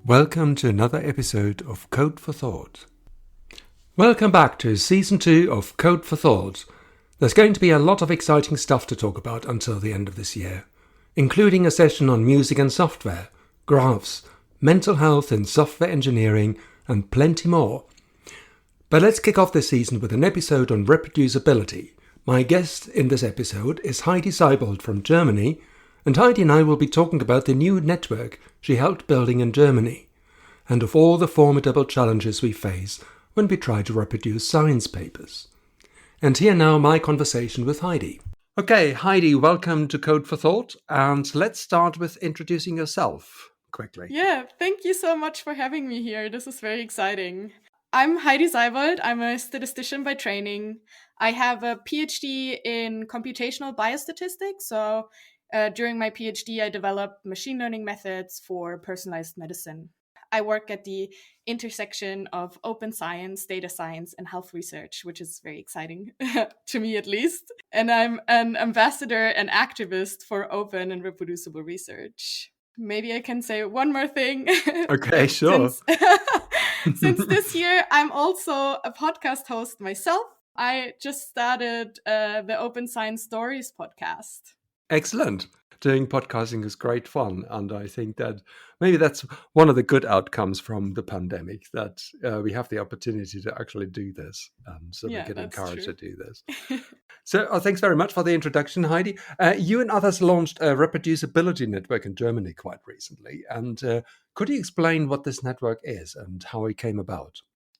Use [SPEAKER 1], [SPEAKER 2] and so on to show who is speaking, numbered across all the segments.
[SPEAKER 1] Welcome to another episode of Code for Thought. Welcome back to Season 2 of Code for Thought. There's going to be a lot of exciting stuff to talk about until the end of this year, including a session on music and software, graphs, mental health and software engineering, and plenty more. But let's kick off this season with an episode on reproducibility. My guest in this episode is Heidi Seibold from Germany, and Heidi and I will be talking about the new network she helped building in Germany, and of all the formidable challenges we face when we try to reproduce science papers. And here now my conversation with Heidi. Okay, Heidi, welcome to Code for Thought, and let's start with introducing yourself quickly.
[SPEAKER 2] Yeah, thank you so much for having me here. This is very exciting. I'm Heidi Seibold. I'm a statistician by training. I have a PhD in computational biostatistics. So during my PhD, I developed machine learning methods for personalized medicine. I work at the intersection of open science, data science, and health research, which is very exciting to me at least. And I'm an ambassador and activist for open and reproducible research. Maybe I can say one more thing.
[SPEAKER 1] Okay, sure.
[SPEAKER 2] Since this year, I'm also a podcast host myself. I just started the Open Science Stories podcast.
[SPEAKER 1] Excellent. Doing podcasting is great fun. And I think that maybe that's one of the good outcomes from the pandemic, that we have the opportunity to actually do this. So we get encouraged to do this. So thanks very much for the introduction, Heidi. You and others launched a reproducibility network in Germany quite recently. And could you explain what this network is and how it came about?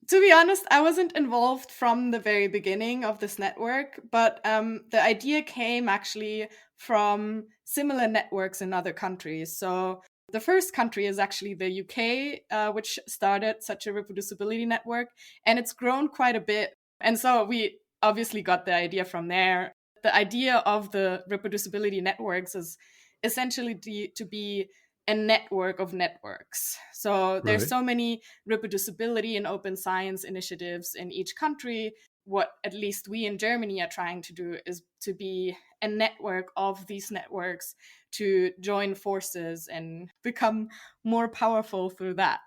[SPEAKER 2] To be honest, I wasn't involved from the very beginning of this network, but the idea came actually from similar networks in other countries. So the first country is actually the UK, which started such a reproducibility network, and it's grown quite a bit. And so we obviously got the idea from there. The idea of the reproducibility networks is essentially to be a network of networks. So there's so many reproducibility and open science initiatives in each country. What at least we in Germany are trying to do is to be a network of these networks to join forces and become more powerful through that.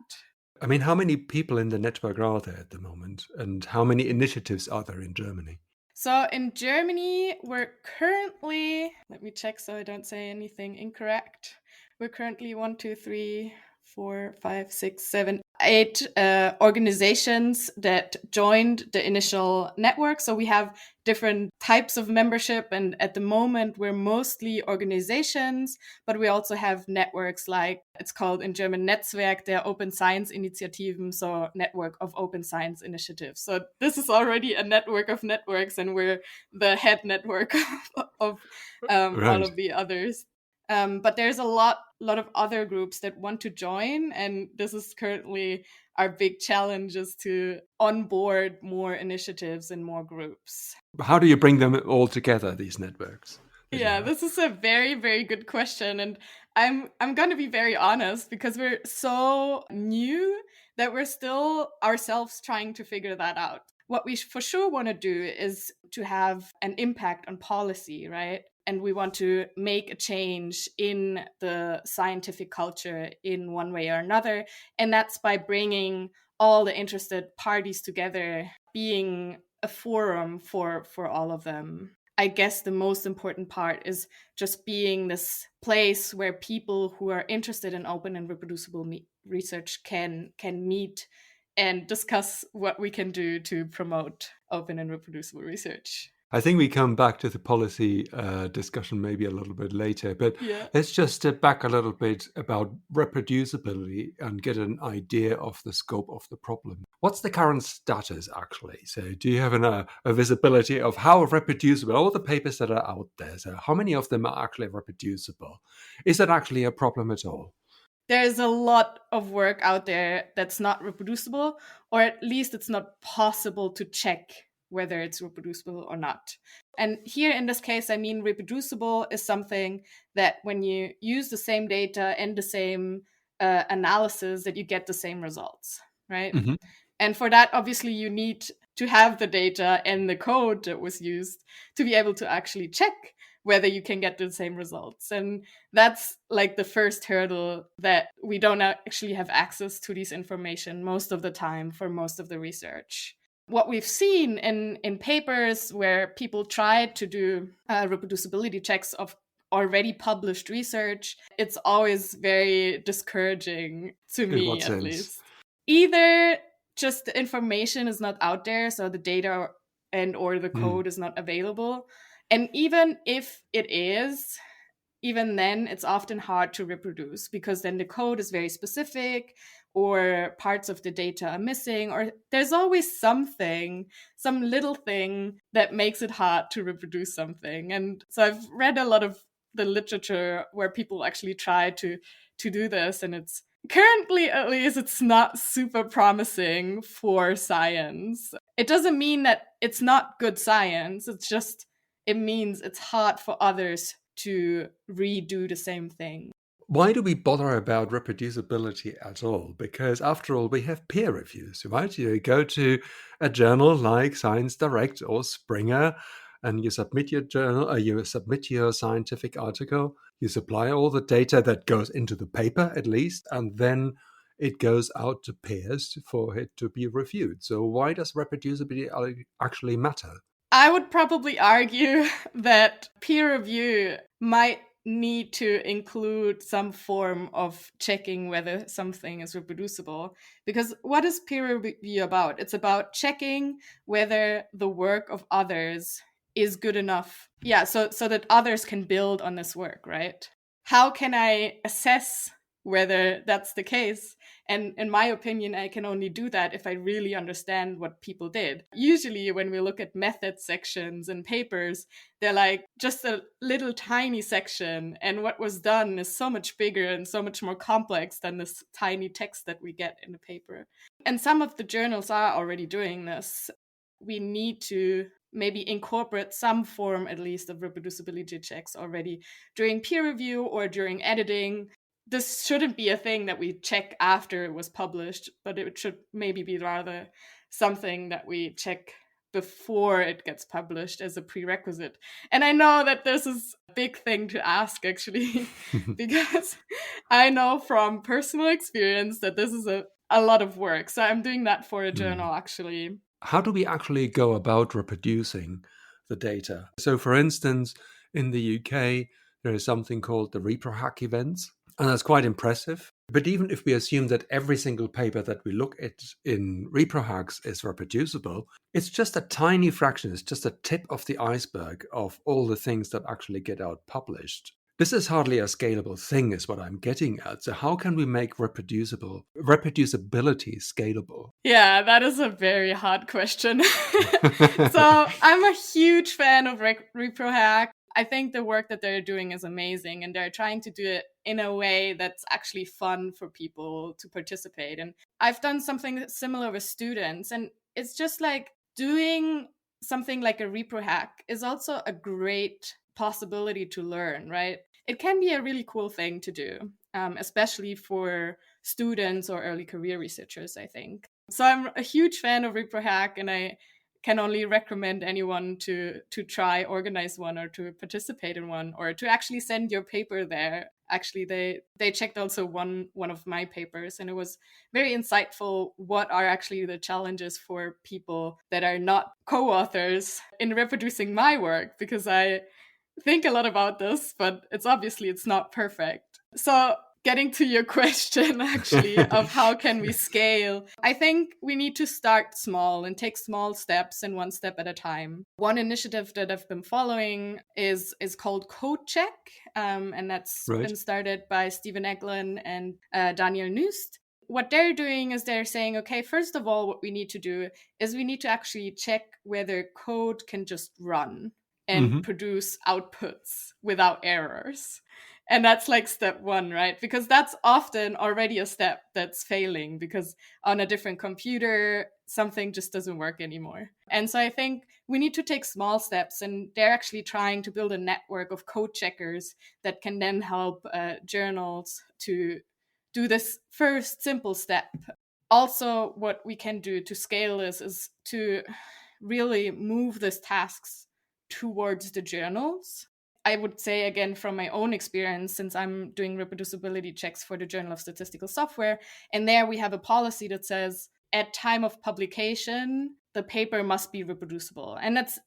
[SPEAKER 1] I mean, how many people in the network are there at the moment? And how many initiatives are there in Germany?
[SPEAKER 2] So in Germany, we're currently, let me check so I don't say anything incorrect. We're currently 1, 2, 3, 4, 5, 6, 7, 8 organizations that joined the initial network. So we have different types of membership. And at the moment, we're mostly organizations, but we also have networks like, it's called in German Netzwerk der Open Science Initiativen, so network of open science initiatives. So this is already a network of networks, and we're the head network of all of the others. But there's a lot of other groups that want to join, and this is currently our big challenge, is to onboard more initiatives and more groups.
[SPEAKER 1] How do you bring them all together, these networks?
[SPEAKER 2] Yeah, this is a very, very good question, and I'm going to be very honest, because we're so new that we're still ourselves trying to figure that out. What we for sure want to do is to have an impact on policy, right? And we want to make a change in the scientific culture in one way or another. And that's by bringing all the interested parties together, being a forum for all of them. I guess the most important part is just being this place where people who are interested in open and reproducible research can meet and discuss what we can do to promote open and reproducible research.
[SPEAKER 1] I think we come back to the policy discussion maybe a little bit later, but let's just step back a little bit about reproducibility and get an idea of the scope of the problem. What's the current status, actually? So do you have a visibility of how reproducible, all the papers that are out there, so how many of them are actually reproducible? Is that actually a problem at all?
[SPEAKER 2] There's a lot of work out there that's not reproducible, or at least it's not possible to check whether it's reproducible or not. And here in this case, I mean, reproducible is something that when you use the same data and the same analysis, that you get the same results, right? Mm-hmm. And for that, obviously, you need to have the data and the code that was used to be able to actually check whether you can get the same results. And that's like the first hurdle, that we don't actually have access to this information most of the time for most of the research. What we've seen in papers where people tried to do reproducibility checks of already published research, it's always very discouraging to
[SPEAKER 1] In
[SPEAKER 2] me,
[SPEAKER 1] what
[SPEAKER 2] at
[SPEAKER 1] sense?
[SPEAKER 2] least. Either just the information is not out there, so the data and or the code is not available. And even if it is, even then it's often hard to reproduce, because then the code is very specific, or parts of the data are missing, or there's always something, some little thing that makes it hard to reproduce something. And so I've read a lot of the literature where people actually try to do this, and it's currently, at least, it's not super promising for science. It doesn't mean that it's not good science, it's just, it means it's hard for others to redo the same thing.
[SPEAKER 1] Why do we bother about reproducibility at all? Because after all, we have peer reviews, right? You go to a journal like Science Direct or Springer, and you submit your journal, you submit your scientific article, you supply all the data that goes into the paper, at least, and then it goes out to peers for it to be reviewed. So why does reproducibility actually matter?
[SPEAKER 2] I would probably argue that peer review might need to include some form of checking whether something is reproducible. Because what is peer review about? It's about checking whether the work of others is good enough. Yeah, so that others can build on this work, right? How can I assess whether that's the case? And in my opinion, I can only do that if I really understand what people did. Usually when we look at method sections and papers, they're like just a little tiny section. And what was done is so much bigger and so much more complex than this tiny text that we get in the paper. And some of the journals are already doing this. We need to maybe incorporate some form, at least, of reproducibility checks already during peer review or during editing. This shouldn't be a thing that we check after it was published, but it should maybe be rather something that we check before it gets published as a prerequisite. And I know that this is a big thing to ask, actually, because I know from personal experience that this is a lot of work. So I'm doing that for a journal, actually.
[SPEAKER 1] How do we actually go about reproducing the data? So, for instance, in the UK, there is something called the ReproHack events, and that's quite impressive. But even if we assume that every single paper that we look at in ReproHacks is reproducible, it's just a tiny fraction, it's just a tip of the iceberg of all the things that actually get out published. This is hardly a scalable thing, is what I'm getting at. So how can we make reproducibility scalable?
[SPEAKER 2] Yeah, that is a very hard question. So I'm a huge fan of ReproHack. I think the work that they're doing is amazing, and they're trying to do it in a way that's actually fun for people to participate. And I've done something similar with students, and it's just like doing something like a ReproHack is also a great possibility to learn, right? It can be a really cool thing to do, especially for students or early career researchers, I think. So I'm a huge fan of ReproHack, and I can only recommend anyone to try organize one, or to participate in one, or to actually send your paper there. Actually, they checked also one of my papers, and it was very insightful what are actually the challenges for people that are not co-authors in reproducing my work, because I think a lot about this, but it's not perfect. So getting to your question, actually, of how can we scale, I think we need to start small and take small steps, and one step at a time. One initiative that I've been following is called CodeCheck, and that's
[SPEAKER 1] Right.
[SPEAKER 2] been started by Stephen Eglin and Daniel Nust. What they're doing is they're saying, okay, first of all, what we need to do is we need to actually check whether code can just run and produce outputs without errors. And that's like step one, right? Because that's often already a step that's failing, because on a different computer, something just doesn't work anymore. And so I think we need to take small steps, and they're actually trying to build a network of code checkers that can then help journals to do this first simple step. Also, what we can do to scale this is to really move these tasks towards the journals. I would say, again, from my own experience, since I'm doing reproducibility checks for the Journal of Statistical Software, and there we have a policy that says at time of publication, the paper must be reproducible. And that's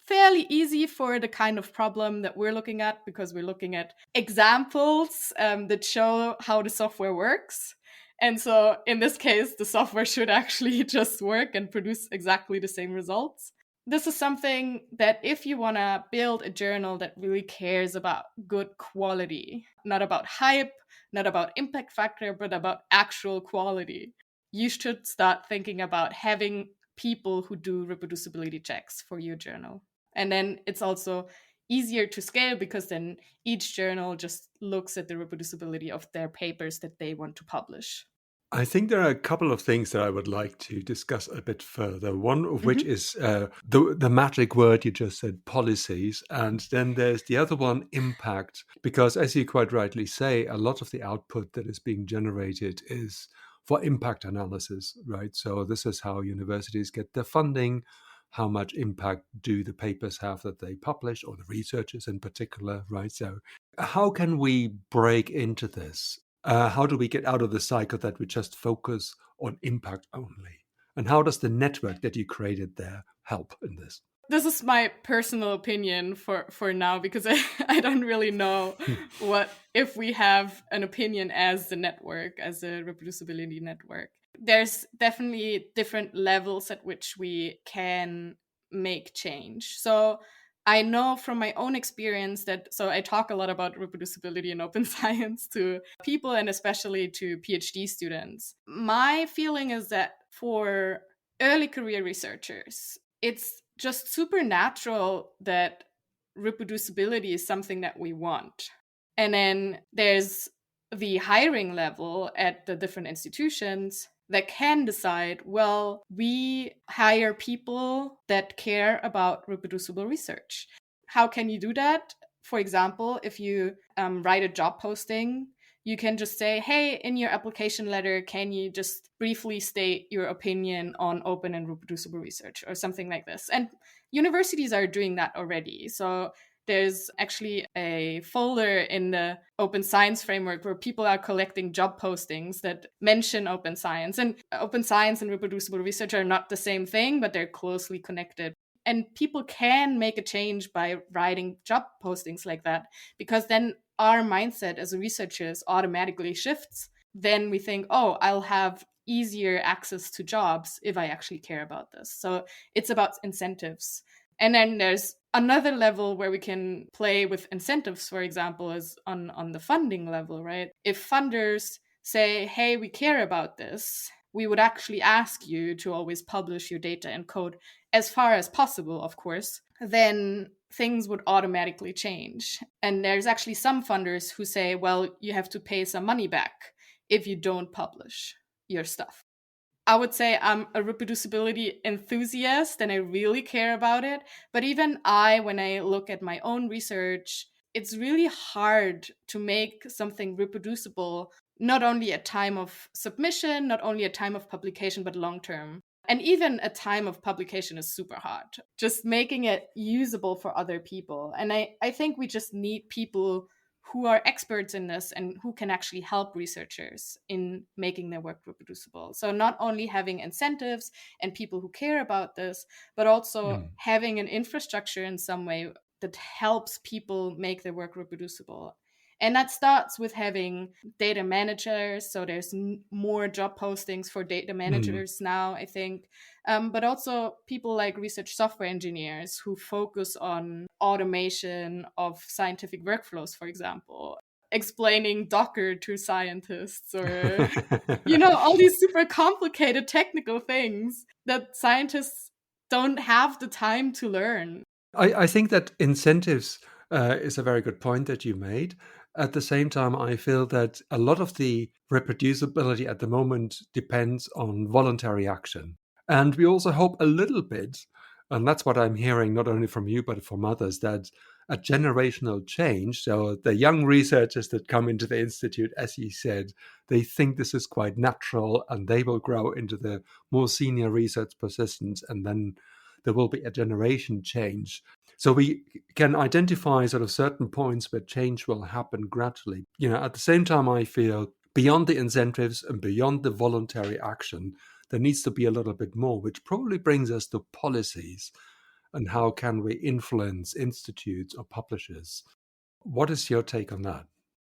[SPEAKER 2] fairly easy for the kind of problem that we're looking at, because we're looking at examples that show how the software works. And so in this case, the software should actually just work and produce exactly the same results. This is something that if you want to build a journal that really cares about good quality, not about hype, not about impact factor, but about actual quality, you should start thinking about having people who do reproducibility checks for your journal. And then it's also easier to scale, because then each journal just looks at the reproducibility of their papers that they want to publish.
[SPEAKER 1] I think there are a couple of things that I would like to discuss a bit further. One of which is the magic word you just said, policies. And then there's the other one, impact. Because as you quite rightly say, a lot of the output that is being generated is for impact analysis, right? So this is how universities get their funding. How much impact do the papers have that they publish, or the researchers in particular, right? So how can we break into this? How do we get out of the cycle that we just focus on impact only? And how does the network that you created there help in this?
[SPEAKER 2] This is my personal opinion for now, because I don't really know what if we have an opinion as the network, as a reproducibility network. There's definitely different levels at which we can make change. So I know from my own experience that, so I talk a lot about reproducibility in open science to people, and especially to PhD students. My feeling is that for early career researchers, it's just super natural that reproducibility is something that we want. And then there's the hiring level at the different institutions that can decide, well, we hire people that care about reproducible research. How can you do that? For example, if you write a job posting, you can just say, hey, in your application letter, can you just briefly state your opinion on open and reproducible research, or something like this? And universities are doing that already. So there's actually a folder in the open science framework where people are collecting job postings that mention open science. And open science and reproducible research are not the same thing, but they're closely connected. And people can make a change by writing job postings like that, because then our mindset as researchers automatically shifts. Then we think, oh, I'll have easier access to jobs if I actually care about this. So it's about incentives. And then there's another level where we can play with incentives, for example, is on the funding level, right? If funders say, hey, we care about this, we would actually ask you to always publish your data and code as far as possible, of course, then things would automatically change. And there's actually some funders who say, well, you have to pay some money back if you don't publish your stuff. I would say I'm a reproducibility enthusiast and I really care about it. But even when I look at my own research, it's really hard to make something reproducible, not only at time of submission, not only at time of publication, but long term. And even a time of publication is super hard. Just making it usable for other people. And I think we just need people who are experts in this and who can actually help researchers in making their work reproducible. So not only having incentives and people who care about this, but also having an infrastructure in some way that helps people make their work reproducible. And that starts with having data managers. So there's more job postings for data managers now, I think. But also people like research software engineers who focus on automation of scientific workflows, for example, explaining Docker to scientists, or, all these super complicated technical things that scientists don't have the time to learn.
[SPEAKER 1] I think that incentives is a very good point that you made. At the same time, I feel that a lot of the reproducibility at the moment depends on voluntary action. And we also hope a little bit, and that's what I'm hearing not only from you, but from others, that a generational change, so the young researchers that come into the Institute, as you said, they think this is quite natural and they will grow into the more senior research positions, and then there will be a generation change. So we can identify sort of certain points where change will happen gradually. At the same time, I feel beyond the incentives and beyond the voluntary action, there needs to be a little bit more, which probably brings us to policies and how can we influence institutes or publishers. What is your take on that?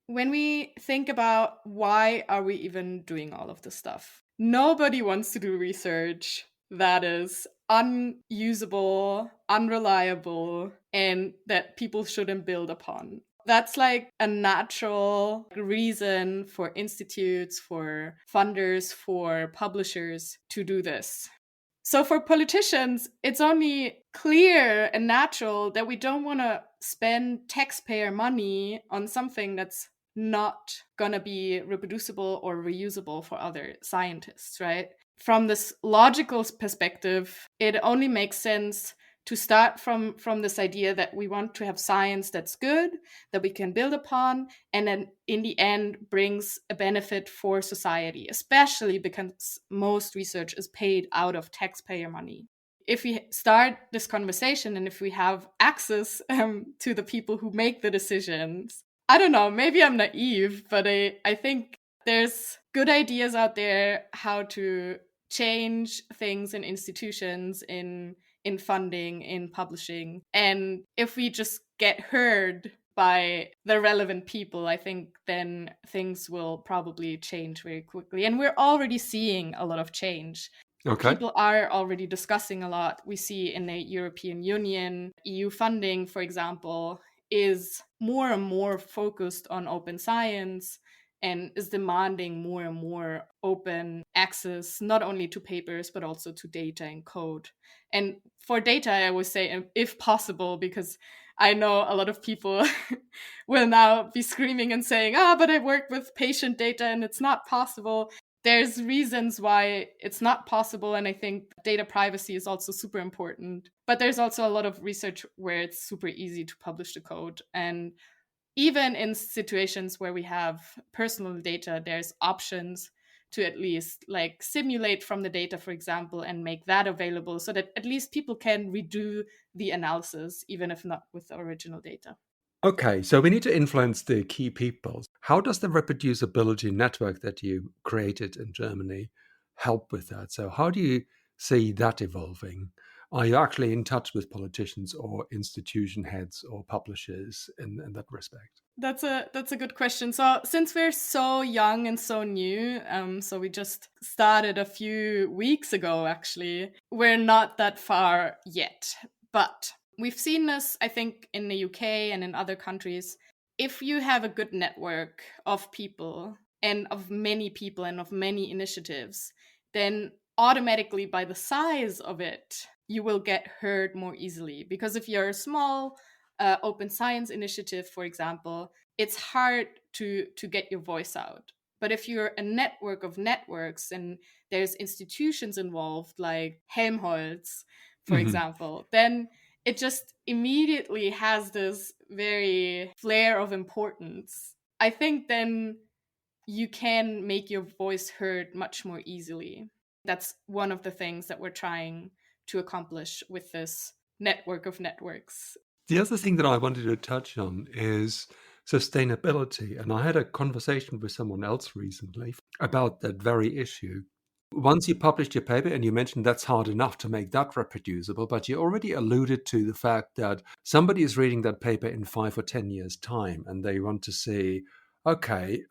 [SPEAKER 2] When we think about why are we even doing all of this stuff, nobody wants to do research that is unusable, unreliable, and that people shouldn't build upon. That's like a natural reason for institutes, for funders, for publishers to do this. So for politicians, it's only clear and natural that we don't want to spend taxpayer money on something that's not going to be reproducible or reusable for other scientists, right? From this logical perspective, it only makes sense to start from this idea that we want to have science that's good, that we can build upon, and then in the end brings a benefit for society, especially because most research is paid out of taxpayer money. If we start this conversation and if we have access to the people who make the decisions, I don't know, maybe I'm naive, but I think there's good ideas out there how to change things in institutions, in funding, in publishing. And if we just get heard by the relevant people, I think then things will probably change very quickly. And we're already seeing a lot of change.
[SPEAKER 1] Okay.
[SPEAKER 2] People are already discussing a lot. We see in the European Union, EU funding, for example, is more and more focused on open science and is demanding more and more open access, not only to papers, but also to data and code. And for data, I always say, if possible, because I know a lot of people will now be screaming and saying, but I work with patient data and it's not possible. There's reasons why it's not possible. And I think data privacy is also super important. But there's also a lot of research where it's super easy to publish the code. And even in situations where we have personal data, there's options to at least like simulate from the data, for example, and make that available so that at least people can redo the analysis, even if not with the original data.
[SPEAKER 1] Okay, so we need to influence the key people. How does the reproducibility network that you created in Germany help with that? So how do you see that evolving? Are you actually in touch with politicians or institution heads or publishers in that respect?
[SPEAKER 2] That's a good question. So since we're so young and so new, so we just started a few weeks ago, actually, we're not that far yet. But we've seen this, I think, in the UK and in other countries. If you have a good network of people and of many people and of many initiatives, then automatically by the size of it, you will get heard more easily. Because if you're a small open science initiative, for example, it's hard to get your voice out. But if you're a network of networks and there's institutions involved, like Helmholtz, for example, then it just immediately has this very flare of importance. I think then you can make your voice heard much more easily. That's one of the things that we're trying to accomplish with this network of networks.
[SPEAKER 1] The other thing that I wanted to touch on is sustainability. And I had a conversation with someone else recently about that very issue. Once you published your paper, and you mentioned that's hard enough to make that reproducible, but you already alluded to the fact that somebody is reading that paper in 5 or 10 years' time, and they want to see, okay,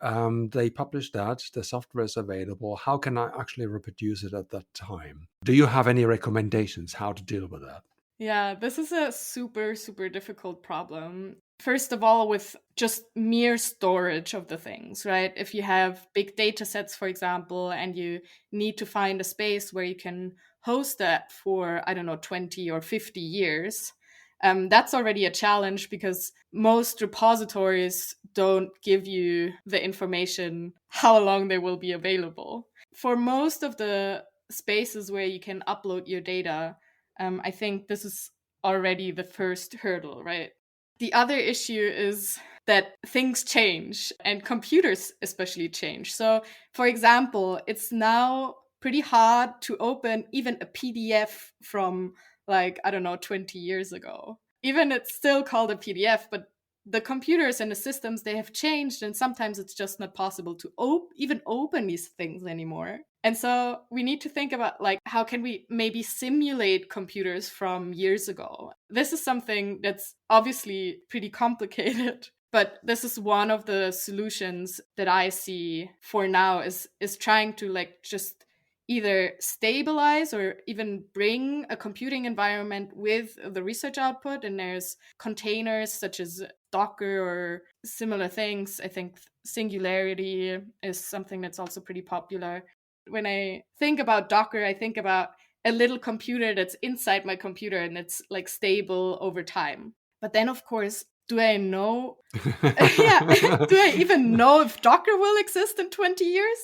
[SPEAKER 1] they published that, the software is available, how can I actually reproduce it at that time? Do you have any recommendations how to deal with that?
[SPEAKER 2] Yeah, this is a super, super difficult problem. First of all, with just mere storage of the things, right? If you have big data sets, for example, and you need to find a space where you can host that for, 20 or 50 years, that's already a challenge because most repositories don't give you the information how long they will be available. For most of the spaces where you can upload your data, I think this is already the first hurdle, right? The other issue is that things change and computers especially change. So, for example, it's now pretty hard to open even a PDF from like, I don't know, 20 years ago. Even it's still called a PDF, but the computers and the systems, they have changed, and sometimes it's just not possible to even open these things anymore. And so we need to think about, like, how can we maybe simulate computers from years ago? This is something that's obviously pretty complicated, but this is one of the solutions that I see for now is trying to, like, just either stabilize or even bring a computing environment with the research output. And there's containers such as Docker or similar things. I think Singularity is something that's also pretty popular. When I think about Docker, I think about a little computer that's inside my computer and it's like stable over time. But then, of course, do I know? Yeah, do I even know if Docker will exist in 20 years?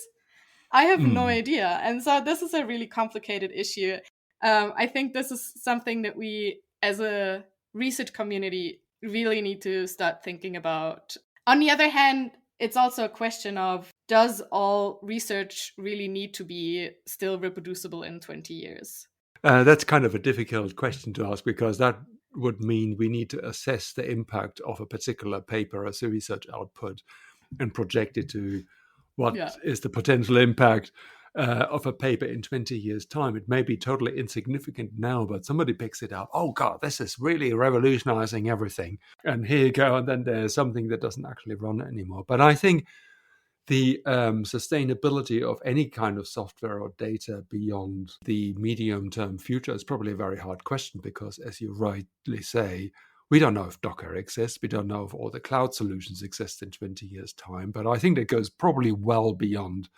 [SPEAKER 2] I have no idea. And so this is a really complicated issue. I think this is something that we, as a research community, really need to start thinking about. On the other hand, it's also a question of, does all research really need to be still reproducible in 20 years?
[SPEAKER 1] That's kind of a difficult question to ask, because that would mean we need to assess the impact of a particular paper as a research output and project it to what is the potential impact of a paper in 20 years' time. It may be totally insignificant now, but somebody picks it up. Oh, God, this is really revolutionizing everything. And here you go. And then there's something that doesn't actually run anymore. But I think the sustainability of any kind of software or data beyond the medium-term future is probably a very hard question, because, as you rightly say, we don't know if Docker exists. We don't know if all the cloud solutions exist in 20 years' time. But I think that goes probably well beyond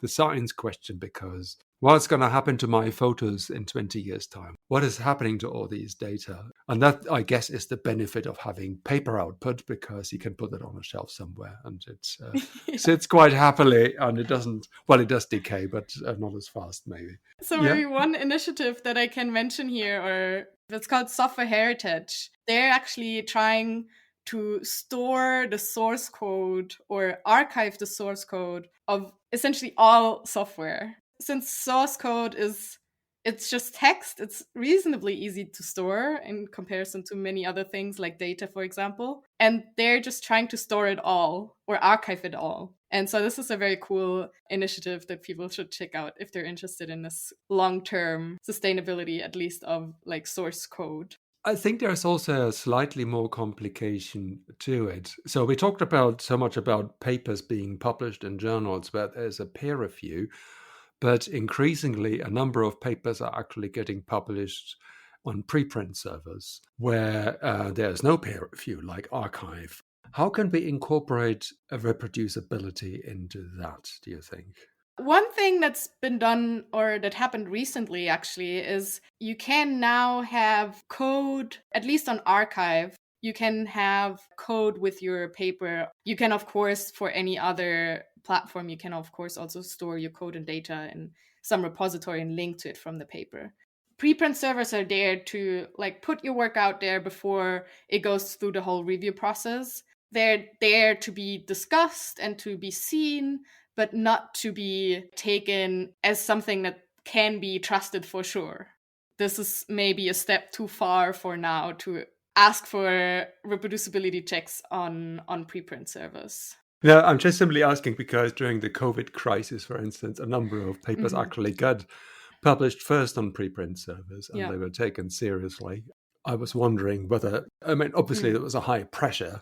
[SPEAKER 1] the science question, because what's going to happen to my photos in 20 years' time? What is happening to all these data? And that, I guess, is the benefit of having paper output, because you can put it on a shelf somewhere and it sits quite happily, and it doesn't, well, it does decay, but not as fast, maybe.
[SPEAKER 2] So maybe one initiative that I can mention here, or it's called Software Heritage. They're actually trying to store the source code or archive the source code of essentially all software. Since source code it's just text, it's reasonably easy to store in comparison to many other things like data, for example. And they're just trying to store it all or archive it all. And so this is a very cool initiative that people should check out if they're interested in this long-term sustainability, at least of like source code.
[SPEAKER 1] I think there's also a slightly more complication to it. So we talked about so much about papers being published in journals where there's a peer review, but increasingly a number of papers are actually getting published on preprint servers where there's no peer review, like arXiv. How can we incorporate a reproducibility into that, do you think?
[SPEAKER 2] One thing that's been done, or that happened recently actually, is you can now have code, at least on arXiv, you can have code with your paper. You can, of course, for any other platform, you can, of course, also store your code and data in some repository and link to it from the paper. Preprint servers are there to like put your work out there before it goes through the whole review process. They're there to be discussed and to be seen, but not to be taken as something that can be trusted for sure. This is maybe a step too far for now to ask for reproducibility checks on preprint servers.
[SPEAKER 1] No, I'm just simply asking because during the COVID crisis, for instance, a number of papers actually got published first on preprint servers, and they were taken seriously. I was wondering whether, I mean, obviously there was a high pressure,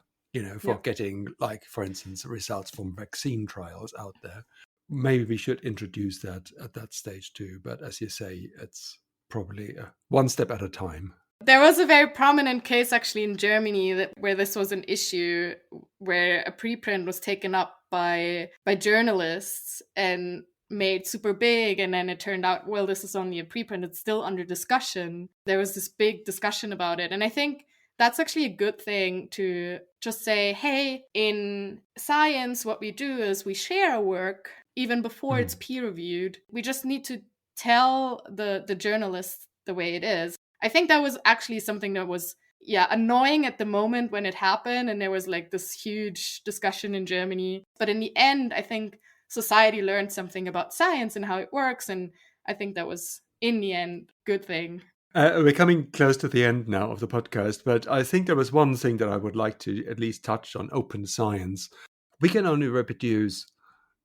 [SPEAKER 1] for getting, like, for instance, results from vaccine trials out there. Maybe we should introduce that at that stage too. But as you say, it's probably one step at a time.
[SPEAKER 2] There was a very prominent case actually in Germany where this was an issue, where a preprint was taken up by journalists and made super big, and then it turned out, well, this is only a preprint, it's still under discussion. There was this big discussion about it, and I think that's actually a good thing to just say, hey, in science, what we do is we share our work even before it's peer reviewed. We just need to tell the journalists the way it is. I think that was actually something that was, annoying at the moment when it happened, and there was like this huge discussion in Germany. But in the end, I think society learned something about science and how it works, and I think that was, in the end, a good thing.
[SPEAKER 1] We're coming close to the end now of the podcast, but I think there was one thing that I would like to at least touch on: open science. We can only reproduce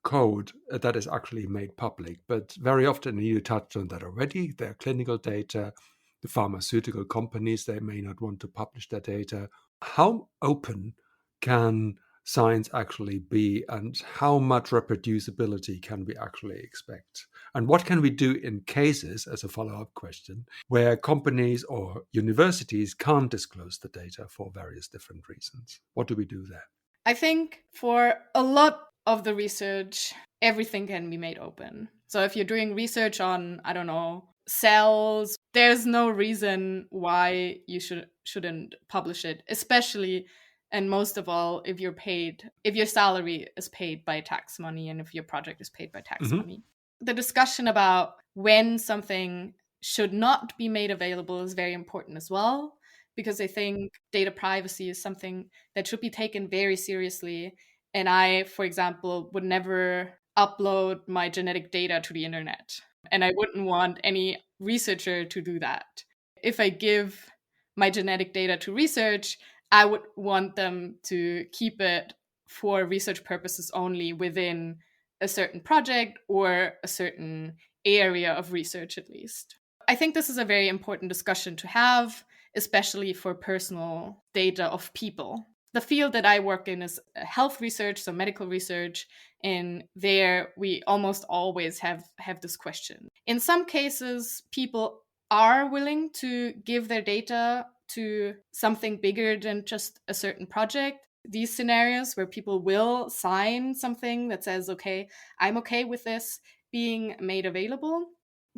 [SPEAKER 1] code that is actually made public, but very often, you touched on that already, their clinical data, the pharmaceutical companies, they may not want to publish their data. How open can science actually be, and how much reproducibility can we actually expect? And what can we do in cases, as a follow-up question, where companies or universities can't disclose the data for various different reasons? What do we do there?
[SPEAKER 2] I think for a lot of the research, everything can be made open. So if you're doing research on, I don't know, cells, there's no reason why you shouldn't publish it, especially and most of all if you're paid, if your salary is paid by tax money and if your project is paid by tax money. The discussion about when something should not be made available is very important as well, because I think data privacy is something that should be taken very seriously. And I, for example, would never upload my genetic data to the internet. And I wouldn't want any researcher to do that. If I give my genetic data to research, I would want them to keep it for research purposes only within a certain project or a certain area of research, at least. I think this is a very important discussion to have, especially for personal data of people. The field that I work in is health research, so medical research, and there we almost always have this question. In some cases, people are willing to give their data to something bigger than just a certain project. These scenarios where people will sign something that says, okay, I'm okay with this being made available.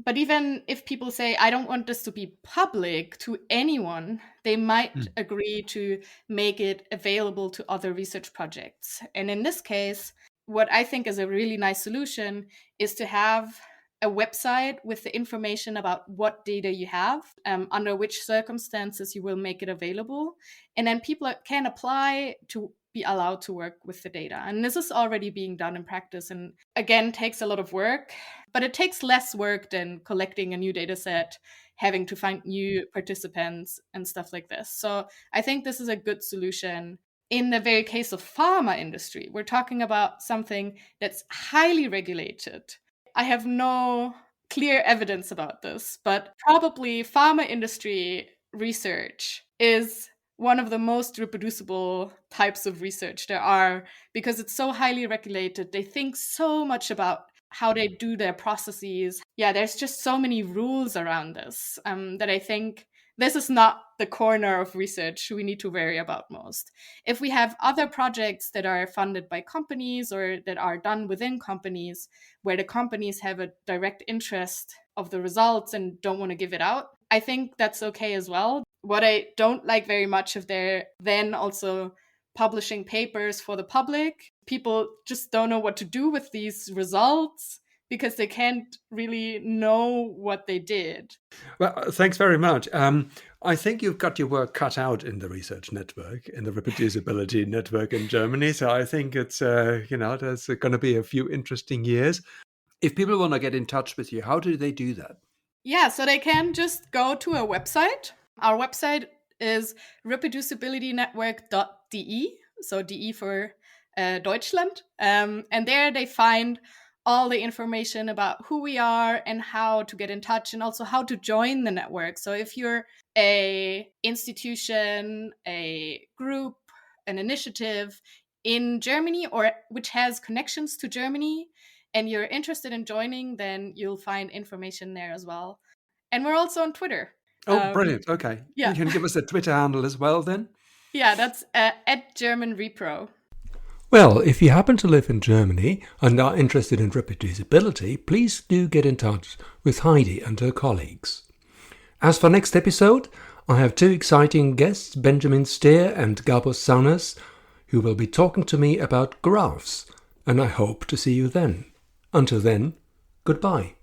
[SPEAKER 2] But even if people say, I don't want this to be public to anyone, they might agree to make it available to other research projects. And in this case, what I think is a really nice solution is to have a website with the information about what data you have, under which circumstances you will make it available. And then people can apply to be allowed to work with the data. And this is already being done in practice, and again, takes a lot of work, but it takes less work than collecting a new data set, having to find new participants and stuff like this. So I think this is a good solution. In the very case of pharma industry, we're talking about something that's highly regulated. I have no clear evidence about this, but probably pharma industry research is one of the most reproducible types of research there are, because it's so highly regulated. They think so much about how they do their processes. Yeah, there's just so many rules around this that I think this is not the corner of research we need to worry about most. If we have other projects that are funded by companies or that are done within companies, where the companies have a direct interest of the results and don't want to give it out, I think that's okay as well. What I don't like very much if they're then also publishing papers for the public, people just don't know what to do with these results, because they can't really know what they did.
[SPEAKER 1] Well, thanks very much. I think you've got your work cut out in the research network, in the reproducibility network in Germany. So I think it's, there's going to be a few interesting years. If people want to get in touch with you, how do they do that?
[SPEAKER 2] Yeah, so they can just go to a website. Our website is reproducibilitynetwork.de, so DE for Deutschland. And there they find all the information about who we are and how to get in touch, and also how to join the network. So if you're a institution, a group, an initiative in Germany, or which has connections to Germany, and you're interested in joining, then you'll find information there as well. And we're also on Twitter.
[SPEAKER 1] Oh, brilliant. Okay. Yeah. You can give us a Twitter handle as well then?
[SPEAKER 2] Yeah, that's @GermanRepro.
[SPEAKER 1] Well, if you happen to live in Germany and are interested in reproducibility, please do get in touch with Heidi and her colleagues. As for next episode, I have two exciting guests, Benjamin Steer and Gabor Saunas, who will be talking to me about graphs, and I hope to see you then. Until then, goodbye.